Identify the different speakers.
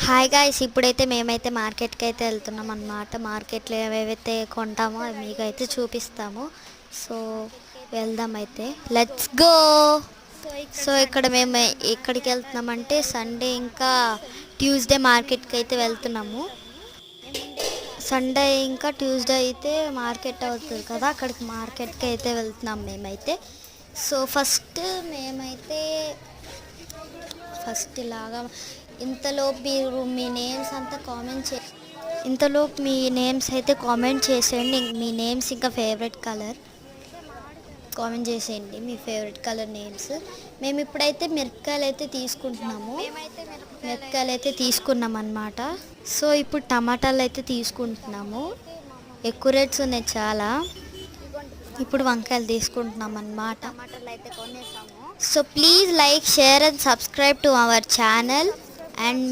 Speaker 1: Hi guys, ఇప్పుడైతే మేమైతే మార్కెట్కి అయితే వెళ్తున్నాం అన్నమాట. మార్కెట్లో ఏవేవైతే కొంటామో అవి మీకైతే చూపిస్తాము. సో వెళ్దాం అయితే, లెట్స్ గో. సో ఇక్కడ మేము ఎక్కడికి వెళ్తున్నామంటే సండే ఇంకా ట్యూస్డే మార్కెట్కి అయితే వెళ్తున్నాము. సండే ఇంకా ట్యూస్డే అయితే మార్కెట్ అవుతుంది కదా, అక్కడికి మార్కెట్కి అయితే వెళ్తున్నాం మేమైతే. సో ఫస్ట్ ఇలాగా ఇంతలో మీరు మీ నేమ్స్ అంతా అయితే కామెంట్ చేసేయండి. మీ నేమ్స్ ఇంకా ఫేవరెట్ కలర్ కామెంట్ చేసేయండి, మీ ఫేవరెట్ కలర్ నేమ్స్. మేము ఇప్పుడైతే మిరపకాయలు అయితే తీసుకున్నాం అన్నమాట. సో ఇప్పుడు టమాటాలు అయితే తీసుకుంటున్నాము. ఎక్కువ రేట్స్ ఉన్నాయి చాలా. ఇప్పుడు వంకాయలు తీసుకుంటున్నాం అన్నమాట. So please like, share and subscribe to our channel. And